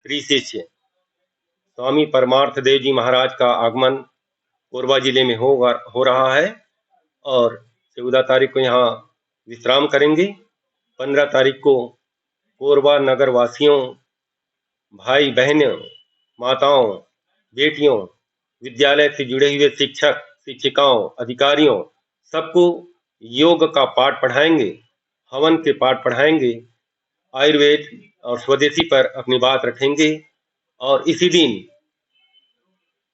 प्रिय शिष्य स्वामी परमार्थ देव जी महाराज का आगमन कोरबा जिले में हो रहा है और 14 तारीख को यहाँ विश्राम करेंगे। 15 तारीख को कोरबा नगर वासियों, भाई बहनों, माताओं, बेटियों, विद्यालय से जुड़े हुए शिक्षक, शिक्षिकाओं, अधिकारियों सबको योग का पाठ पढ़ाएंगे, हवन के पाठ पढ़ाएंगे, आयुर्वेद और स्वदेशी पर अपनी बात रखेंगे। और इसी दिन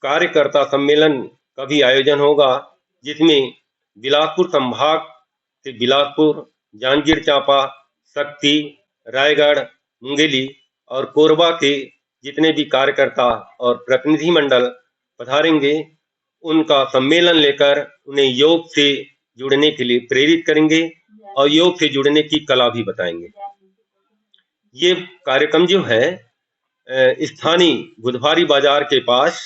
कार्यकर्ता सम्मेलन का भी आयोजन होगा, जिसमें बिलासपुर संभाग से बिलासपुर, जांजगीर चांपा, शक्ति, रायगढ़, मुंगेली और कोरबा के जितने भी कार्यकर्ता और प्रतिनिधि मंडल पधारेंगे, उनका सम्मेलन लेकर उन्हें योग से जुड़ने के लिए प्रेरित करेंगे और योग से जुड़ने की कला भी बताएंगे। ये कार्यक्रम जो है स्थानीय बुधवारी बाजार के पास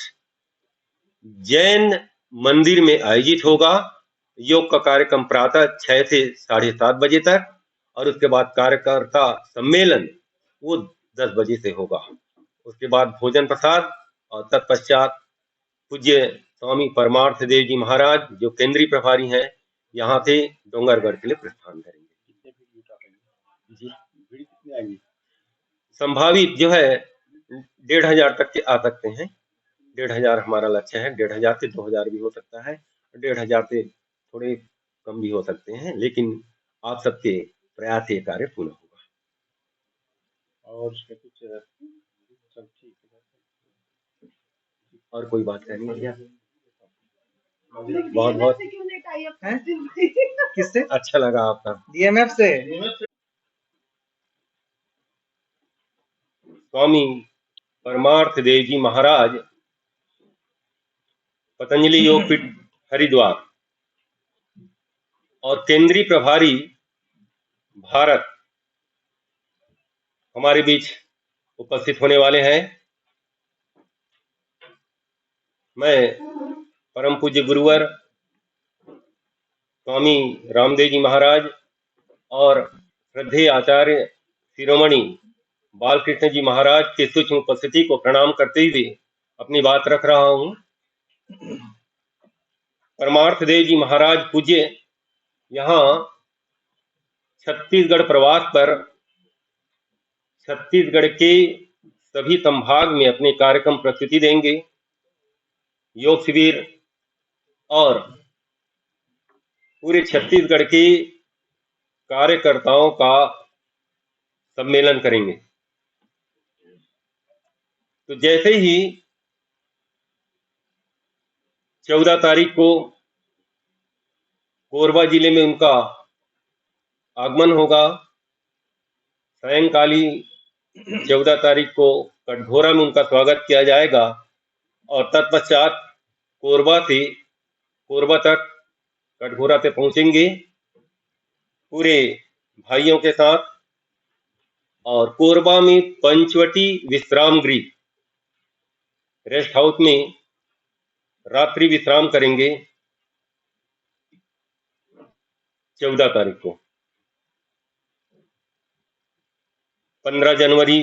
जैन मंदिर में आयोजित होगा। योग का कार्यक्रम प्रातः 6 से 7:30 बजे तक और उसके बाद कार्यकर्ता सम्मेलन वो 10 बजे से होगा। उसके बाद भोजन प्रसाद और तत्पश्चात पूज्य स्वामी परमार्थ देव जी महाराज जो केंद्रीय प्रभारी हैं, यहाँ से डोंगरगढ़ के लिए प्रस्थान करेंगे। जी, भीड़ कितनी आएगी? संभावित जो है 1500 तक के आ सकते हैं। 1500 हमारा लक्ष्य है। 1500 से 2000 भी हो सकता है, 1500 से थोड़े कम भी हो सकते हैं, लेकिन आप सबके प्रयास से कार्य पूर्ण होगा। और कुछ सब ठीक है। और कोई बात कहनी है क्या? बहुत बहुत किससे अच्छा लगा आपका? DMF से। स्वामी परमार्थ देव जी महाराज पतंजलि योगपीठ हरिद्वार और केंद्रीय प्रभारी भारत हमारे बीच उपस्थित होने वाले हैं। मैं परम पूज्य गुरुवर स्वामी रामदेव जी महाराज और श्रद्धेय आचार्य शिरोमणि बालकृष्ण जी महाराज के सूक्ष्म उपस्थिति को प्रणाम करते हुए अपनी बात रख रहा हूँ। परमार्थ देव जी महाराज पूज्य यहाँ छत्तीसगढ़ प्रवास पर छत्तीसगढ़ के सभी संभाग में अपने कार्यक्रम प्रस्तुति देंगे। योग शिविर और पूरे छत्तीसगढ़ के कार्यकर्ताओं का सम्मेलन करेंगे। तो जैसे ही 14 तारीख को कोरबा जिले में उनका आगमन होगा, सायंकाली 14 तारीख को कटघोरा में उनका स्वागत किया जाएगा और तत्पश्चात कोरबा तक कटघोरा से पहुंचेंगे पूरे भाइयों के साथ और कोरबा में पंचवटी विश्राम गृह रेस्ट हाउस में रात्रि विश्राम करेंगे 14 तारीख को। 15 जनवरी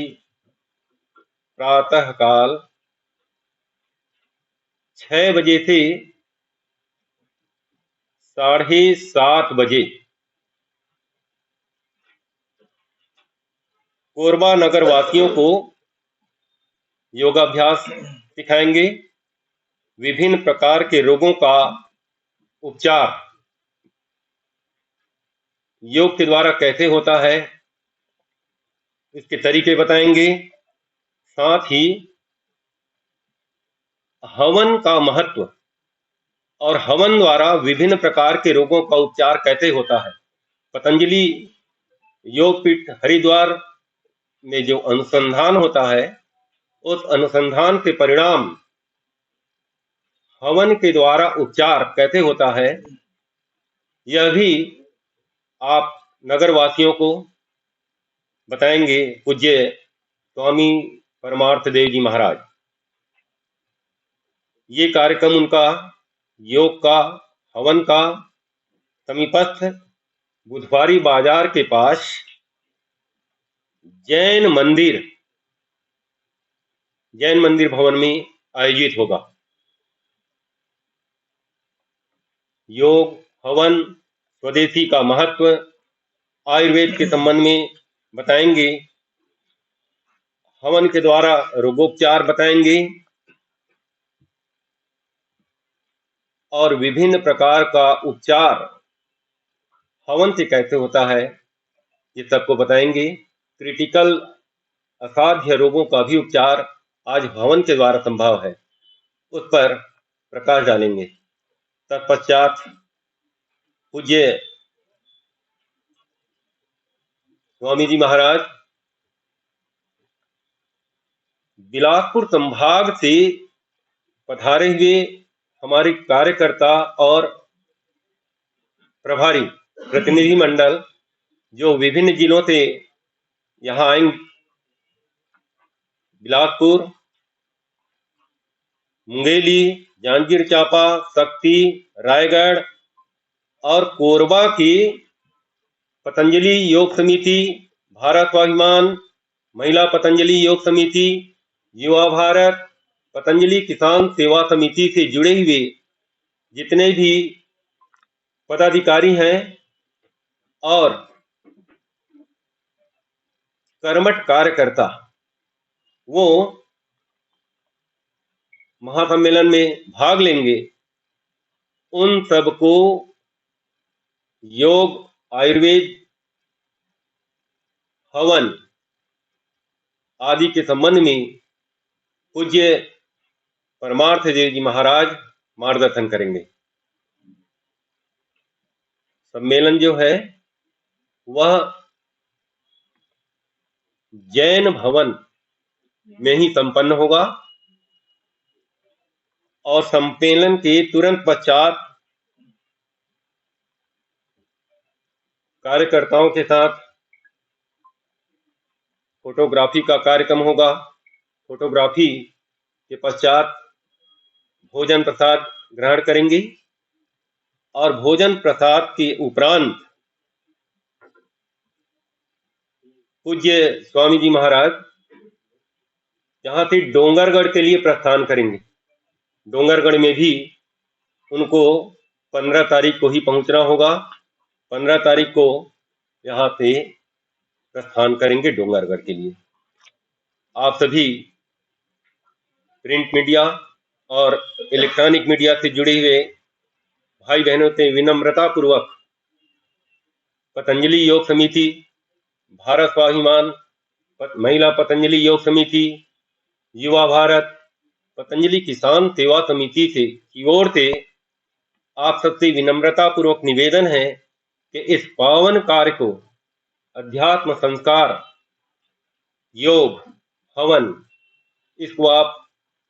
प्रातः काल 6 बजे से 7:30 बजे कोरबा नगर वासियों को योगाभ्यास सिखाएंगे। विभिन्न प्रकार के रोगों का उपचार योग के द्वारा कैसे होता है, इसके तरीके बताएंगे। साथ ही हवन का महत्व और हवन द्वारा विभिन्न प्रकार के रोगों का उपचार कैसे होता है। पतंजलि योगपीठ हरिद्वार में जो अनुसंधान होता है, उस अनुसंधान के परिणाम हवन के द्वारा उपचार कैसे होता है, यह भी आप नगरवासियों को बताएंगे पूज्य स्वामी परमार्थ देव जी महाराज। ये कार्यक्रम उनका योग का, हवन का समीपस्थ बुधवारी बाजार के पास जैन मंदिर जैन मंदिर भवन में आयोजित होगा। योग, हवन, स्वदेशी का महत्व, आयुर्वेद के संबंध में बताएंगे। हवन के द्वारा रोगोपचार बताएंगे और विभिन्न प्रकार का उपचार हवन से कैसे होता है ये सबको बताएंगे। क्रिटिकल असाध्य रोगों का भी उपचार आज हवन के द्वारा संभव है, उस पर प्रकाश डालेंगे। तत्पश्चात पूज्य स्वामी जी महाराज बिलासपुर संभाग से पधारे हुए हमारे कार्यकर्ता और प्रभारी प्रतिनिधि मंडल जो विभिन्न जिलों से यहाँ आएंगे, बिलासपुर, मुंगेली, जांजगीर चांपा, शक्ति, रायगढ़ और कोरबा की पतंजलि योग समिति, भारत स्वाभिमान, महिला पतंजलि योग समिति, युवा भारत, पतंजलि किसान सेवा समिति से जुड़े हुए जितने भी पदाधिकारी हैं और कर्मठ कार्यकर्ता वो महासम्मेलन में भाग लेंगे। उन सबको योग, आयुर्वेद, हवन आदि के संबंध में पूज्य परमार्थ देव जी महाराज मार्गदर्शन करेंगे। सम्मेलन जो है वह जैन भवन में ही संपन्न होगा और सम्मेलन के तुरंत पश्चात कार्यकर्ताओं के साथ फोटोग्राफी का कार्यक्रम होगा। फोटोग्राफी के पश्चात भोजन प्रसाद ग्रहण करेंगे और भोजन प्रसाद के उपरांत पूज्य स्वामी जी महाराज जहां से डोंगरगढ़ के लिए प्रस्थान करेंगे। डोंगरगढ़ में भी उनको 15 तारीख को ही पहुंचना होगा। 15 तारीख को यहाँ से प्रस्थान करेंगे डोंगरगढ़ के लिए। आप सभी प्रिंट मीडिया और इलेक्ट्रॉनिक मीडिया से जुड़े हुए भाई बहनों से विनम्रता पूर्वक पतंजलि योग समिति, भारत स्वाभिमान, महिला पतंजलि योग समिति, युवा भारत, पतंजलि किसान सेवा समिति से की ओर से आप सबसे विनम्रता पूर्वक निवेदन है कि इस पावन कार्य को अध्यात्म संस्कार, योग, हवन, इसको आप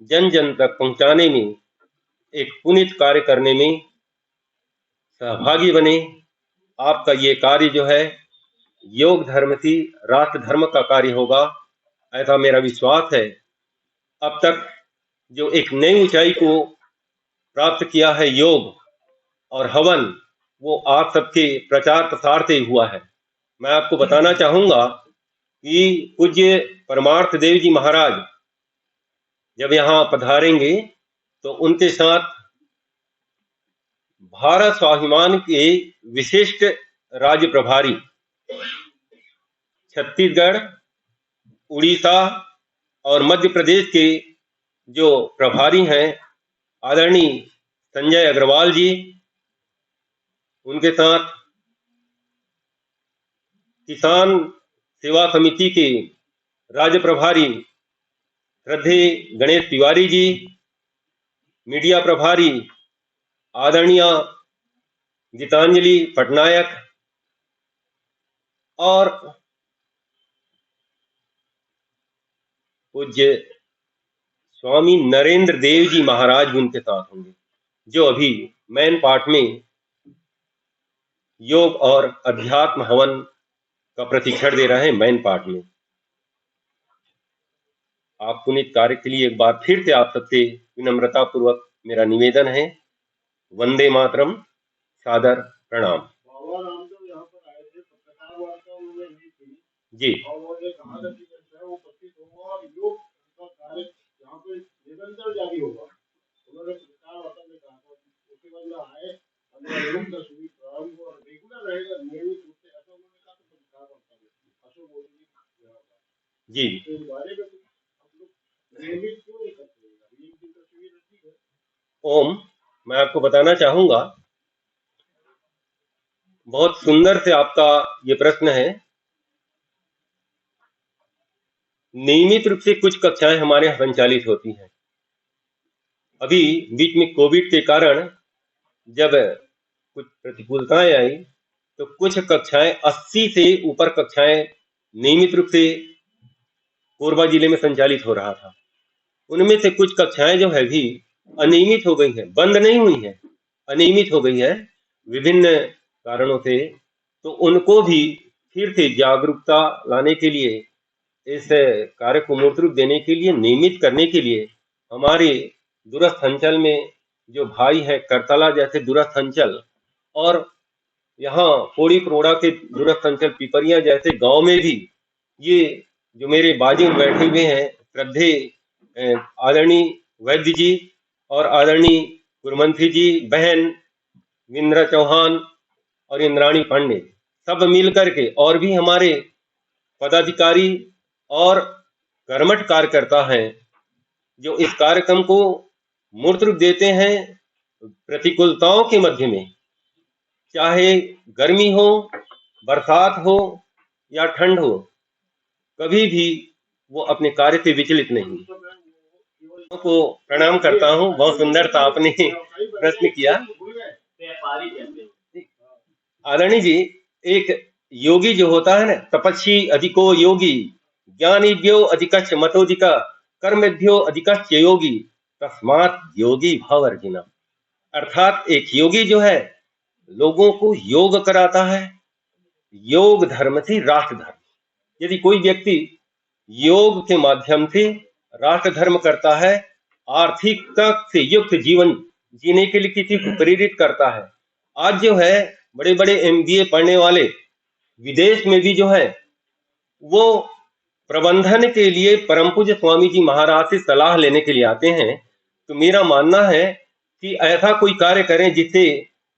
जन जन तक पहुंचाने में, एक पुनीत कार्य करने में सहभागी बने। आपका ये कार्य जो है योग धर्म से राष्ट्र धर्म का कार्य होगा, ऐसा मेरा विश्वास है। अब तक जो एक नई ऊंचाई को प्राप्त किया है योग और हवन, वो आप सबके प्रचार प्रसार से हुआ है। मैं आपको बताना चाहूंगा कि पूज्य परमार्थ देव जी महाराज जब यहाँ पधारेंगे तो उनके साथ भारत स्वाभिमान के विशिष्ट राज्य प्रभारी छत्तीसगढ़, उड़ीसा और मध्य प्रदेश के जो प्रभारी हैं आदरणीय संजय अग्रवाल जी, उनके साथ किसान सेवा समिति के राज्य प्रभारी श्रद्धेय गणेश तिवारी जी, मीडिया प्रभारी आदरणीय गीतांजलि पटनायक और पूज्य स्वामी नरेंद्र देव जी महाराज भी उनके साथ होंगे, जो अभी मेन पार्ट में योग और अध्यात्म हवन का प्रशिक्षण दे रहे हैं। मेन पार्ट में आप पुनीत कार्य के लिए एक बार फिर से आप सबसे विनम्रता पूर्वक मेरा निवेदन है। वंदे मातरम, सादर प्रणाम। बाबा रामदेव यहाँ पर आए थे, पत्रकार वार्ता उन्होंने की थी जी और वो एक आदर्श है वो प्रतीत हुआ और योग का कार्य जी। तो इस बारे में कुछ आप लोग नियमित क्यों नहीं करते? अभी एक दिन का शिविर रहती है। ओम, मैं आपको बताना चाहूंगा, बहुत सुंदर से आपका ये प्रश्न है। नियमित रूप से कुछ कक्षाएं हमारे यहाँ संचालित होती हैं। अभी बीच में कोविड के कारण जब कुछ प्रतिकूलताएं आई तो कुछ कक्षाएं 80 से ऊपर कक्षाएं नियमित रूप से कोरबा जिले में संचालित हो रहा था। उनमें से कुछ कक्षाएं जो है भी अनियमित हो गई हैं, बंद नहीं हुई हैं, अनियमित हो गई है विभिन्न कारणों से। तो उनको भी फिर से जागरूकता लाने के लिए, इस कार्य को मूर्त रूप देने के लिए, नियमित करने के लिए हमारे दूरस्थ अंचल में जो भाई है करतला जैसे दूरस्थ अंचल, और यहाँ पोड़ी प्रोड़ा के दूरस्थ अंचल पिपरिया जैसे गांव में भी ये जो मेरे बाजू में बैठे हुए हैं श्रद्धे आदरणीय वैद्य जी और आदरणीय गुरुमंत्री जी, बहन विंद्रा चौहान और इंद्राणी पांडे, सब मिल करके, और भी हमारे पदाधिकारी और कर्मठ कार्यकर्ता हैं जो इस कार्यक्रम को मूर्त रूप देते हैं। प्रतिकूलताओं के मध्य में, चाहे गर्मी हो, बरसात हो या ठंड हो, कभी भी वो अपने कार्य से विचलित नहीं। तो मैं वो केवल को प्रणाम करता हूँ। बहुत सुंदर था आपने प्रश्न किया। भूल गए व्यापारी कहते हैं। आदरणीय जी, एक योगी जो होता है ना, तपस्वी अधिको योगी, ज्ञानीभ्यो अधिकच मतोधिका, कर्मभ्यो अधिकच योगी, तस्मात् योगी भव अर्जुन। अर्थात एक योगी जो है लोगों को योग कराता है। योग धर्म से राष्ट्र धर्म। यदि कोई व्यक्ति योग के माध्यम से राष्ट्र धर्म करता है, आर्थिकता से युक्त जीवन जीने के लिए किसी को प्रेरित करता है। आज जो है बड़े बड़े एमबीए पढ़ने वाले विदेश में भी जो है वो प्रबंधन के लिए परम पूज्य स्वामी जी महाराज से सलाह लेने के लिए आते हैं। तो मेरा मानना है कि ऐसा कोई कार्य करें जिससे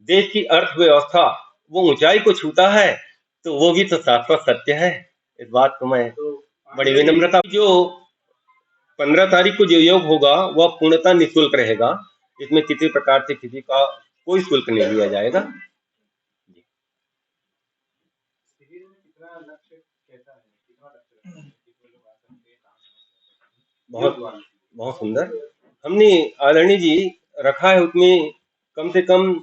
देश की अर्थव्यवस्था वो ऊंचाई को छूता है, तो वो भी तो शाश्वत सत्य है। इस बात को मैं बड़ी विनम्रता, जो 15 तारीख को जो योग होगा वह पूर्णतः निःशुल्क रहेगा। इसमें किसी प्रकार से किसी का कोई शुल्क नहीं लिया जाएगा। शिविर में कितना लक्ष्य कैसा है, कितना लक्ष्य रखा है, कितने लोग आ सकते हैं, कहाँ से आ सकते हैं? बहुत बहुत सुंदर हमने आदरणीय जी रखा है। उसमें कम से कम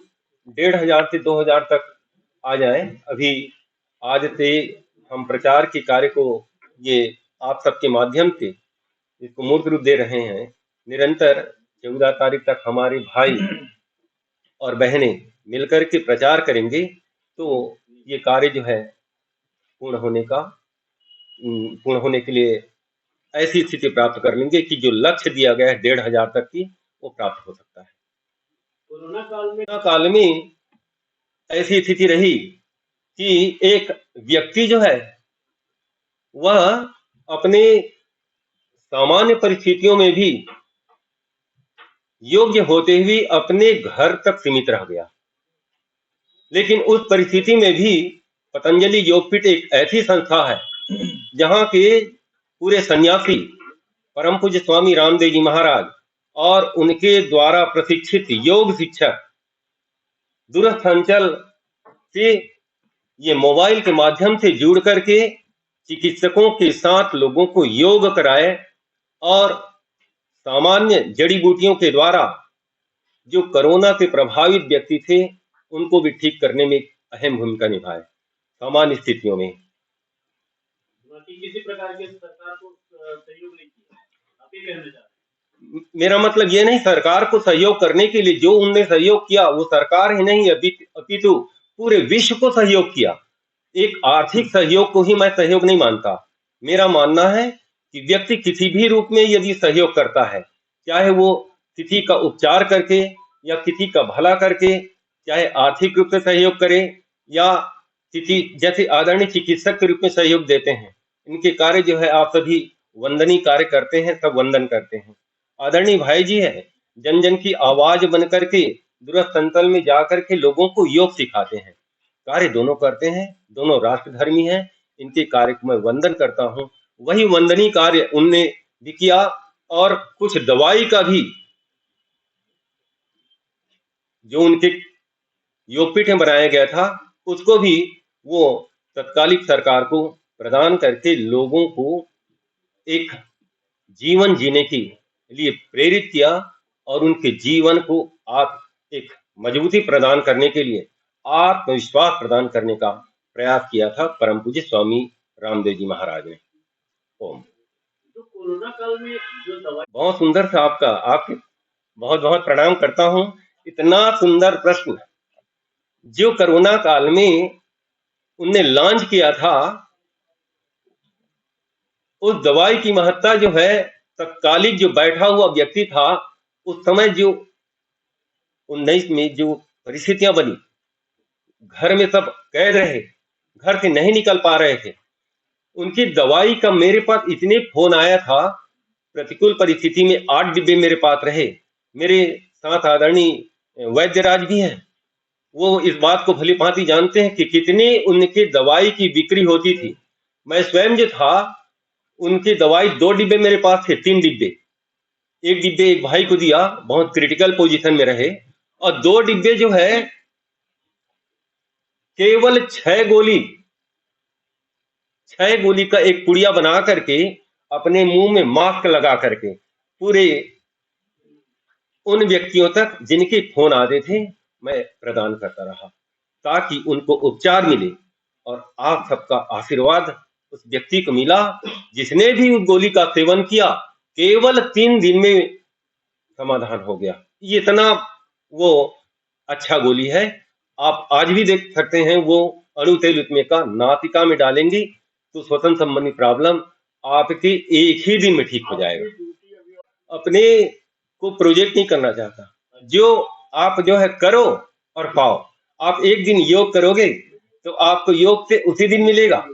1500 से 2000 तक आ जाए। अभी आज से हम प्रचार के कार्य को ये आप सबके माध्यम से इसको मूर्त रूप दे रहे हैं। निरंतर 14 तारीख तक हमारे भाई और बहनें मिलकर के प्रचार करेंगे तो ये कार्य जो है पूर्ण होने के लिए ऐसी स्थिति प्राप्त कर लेंगे कि जो लक्ष्य दिया गया है 1500 तक की, वो प्राप्त हो सकता है। कोरोना काल में ऐसी स्थिति रही कि एक व्यक्ति जो है वह अपने सामान्य परिस्थितियों में भी योग्य होते हुए अपने घर तक सीमित रह गया। लेकिन उस परिस्थिति में भी पतंजलि योगपीठ एक ऐसी संस्था है जहां के पूरे सन्यासी परम पूज्य स्वामी रामदेव जी महाराज और उनके द्वारा प्रशिक्षित योग शिक्षक दूरस्थ अंचल से ये मोबाइल के माध्यम से जुड़ करके चिकित्सकों के साथ लोगों को योग कराए और सामान्य जड़ी बूटियों के द्वारा जो कोरोना से प्रभावित व्यक्ति थे उनको भी ठीक करने में अहम भूमिका निभाए सामान्य स्थितियों में। किसी प्रकार के सरकार को सहयोग नहीं किया, आप ये कहना चाहते हैं? मेरा मतलब ये नहीं, सरकार को सहयोग करने के लिए जो उनने सहयोग किया वो सरकार ही नहीं अपितु पूरे विश्व को सहयोग किया। एक आर्थिक सहयोग को ही मैं सहयोग नहीं मानता। मेरा मानना है कि व्यक्ति किसी भी रूप में यदि सहयोग करता है, चाहे वो किसी का उपचार करके या किसी का भला करके, चाहे आर्थिक रूप से सहयोग करे या किसी जैसे आदरणीय चिकित्सक के रूप में सहयोग देते हैं, इनके कार्य जो है आप सभी वंदनीय कार्य करते हैं, सब वंदन करते हैं। आदरणीय भाई जी है, जन जन की आवाज बन करके दूरस्थ अंचल में जाकर के लोगों को योग सिखाते हैं। कार्य दोनों करते हैं, दोनों राष्ट्र धर्मी हैं। इनके कार्य को मैं वंदन करता हूँ वही वंदनीय कार्य उनने भी किया, और कुछ दवाई का भी जो उनके योगपीठ में बनाया गया था उसको भी वो तत्कालिक सरकार को प्रदान करके लोगों को एक जीवन जीने के लिए प्रेरित किया, और उनके जीवन को आप एक मजबूती प्रदान करने के लिए, आत्मविश्वास प्रदान करने का प्रयास किया था परम पूज्य स्वामी रामदेव जी महाराज ने। ओम। तो कोरोना काल में जो दवाई बहुत सुंदर था आपका, आपके बहुत बहुत प्रणाम करता हूँ। इतना सुंदर प्रश्न जो कोरोना काल में उनने लॉन्च किया था, उस दवाई की महत्ता जो है, तत्कालिक जो बैठा हुआ व्यक्ति था उस समय जो 19 में जो परिस्थितियां बनी, घर में सब कैद रहे, घर से नहीं निकल पा रहे थे, उनकी दवाई का मेरे पास इतने फोन आया था। प्रतिकूल परिस्थिति में 8 डिब्बे मेरे पास रहे। मेरे साथ आदरणीय वैद्यराज भी हैं, वो इस बात को भली भांति जानते हैं कि कितनी उनकी दवाई की बिक्री होती थी। मैं स्वयं जो था, उनकी दवाई 2 डिब्बे मेरे पास थे, 3 डिब्बे। एक डिब्बे एक भाई को दिया, बहुत क्रिटिकल पोजीशन में रहे, और 2 डिब्बे जो है केवल 6 गोली का एक पुड़िया बना करके अपने मुंह में मास्क लगा करके पूरे उन व्यक्तियों तक जिनके फोन आते थे मैं प्रदान करता रहा, ताकि उनको उपचार मिले। और आप सबका आशीर्वाद उस व्यक्ति को मिला जिसने भी उस गोली का सेवन किया, केवल 3 दिन में समाधान हो गया। ये इतना वो अच्छा गोली है। आप आज भी देख सकते हैं, वो अणु तेल उसमें का नासिका में डालेंगी तो श्वसन संबंधी प्रॉब्लम आपके एक ही दिन में ठीक हो जाएगा। अपने को प्रोजेक्ट नहीं करना चाहता, जो आप जो है करो और पाओ। आप एक दिन योग करोगे तो आपको योग से उसी दिन मिलेगा।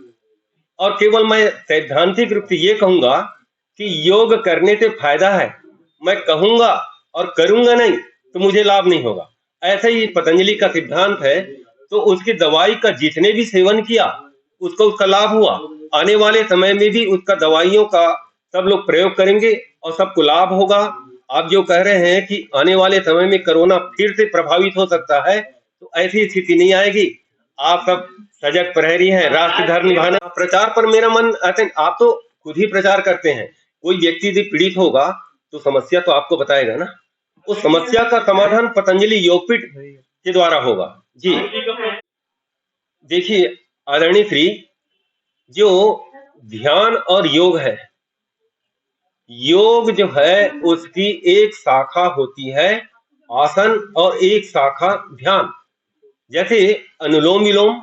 और केवल मैं सैद्धांतिक रूप से ये कहूंगा कि योग करने से फायदा है, मैं कहूंगा और करूंगा नहीं तो मुझे लाभ नहीं होगा। ऐसा ही पतंजलि का सिद्धांत है। तो उसकी दवाई का जितने भी सेवन किया उसको उसका लाभ हुआ। आने वाले समय में भी उसका दवाइयों का सब लोग प्रयोग करेंगे और सबको लाभ होगा। आप जो कह रहे हैं कि आने वाले समय में कोरोना फिर से प्रभावित हो सकता है, तो ऐसी स्थिति नहीं आएगी। आप सब सजग प्रहरी हैं, राष्ट्र धर्म निभाना। प्रचार पर मेरा मन आते, आप तो खुद ही प्रचार करते हैं। कोई व्यक्ति यदि पीड़ित होगा तो समस्या तो आपको बताएगा ना, उस समस्या का समाधान पतंजलि योगपीठ के द्वारा होगा। जी देखिए आदरणीय श्री, जो ध्यान और योग है, योग जो है उसकी एक शाखा होती है आसन और एक शाखा ध्यान। जैसे अनुलोम विलोम,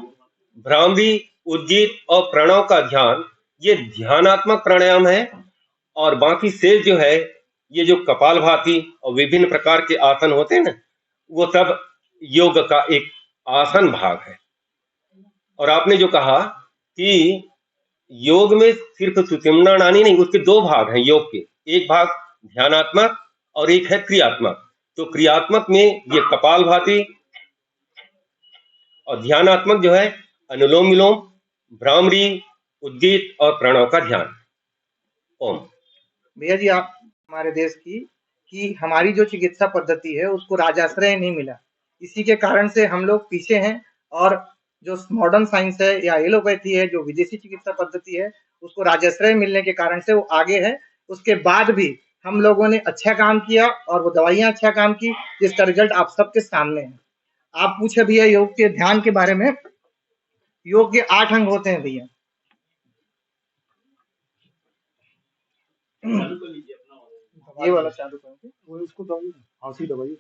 भ्रामरी, उद्गीत और प्रणव का ध्यान, ये ध्यानात्मक प्राणायाम है। और बाकी शेष जो है, ये जो कपालभाति और विभिन्न प्रकार के आसन होते हैं ना, वो सब योग का एक आसन भाग है। और आपने जो कहा कि योग में सिर्फ सुषुम्ना नाड़ी नहीं, उसके 2 भाग हैं योग के। एक भाग ध्यानात्मक और एक है क्रियात्मक। तो क्रियात्मक में ये कपालभाति, और ध्यानात्मक जो है अनुलोम विलोम, भ्रामरी, उद्गीत और प्रणव का ध्यान। ओम। भैया जी, आप हमारे देश की कि हमारी जो चिकित्सा पद्धति है उसको राजाश्रय नहीं मिला, इसी के कारण से हम लोग पीछे हैं। और जो मॉडर्न साइंस है या एलोपैथी है, जो विदेशी चिकित्सा पद्धति है, उसको राजाश्रय मिलने के कारण से वो आगे है। उसके बाद भी हम लोगों ने अच्छा काम किया और वो दवाइयां अच्छा काम की, जिसका रिजल्ट आप सबके सामने है। आप पूछे भैया योग के ध्यान के बारे में। योग के 8 अंग होते हैं भैया। ये वाला चालू करोगे, वो इसको दबाइए, हाँसी दबाइए।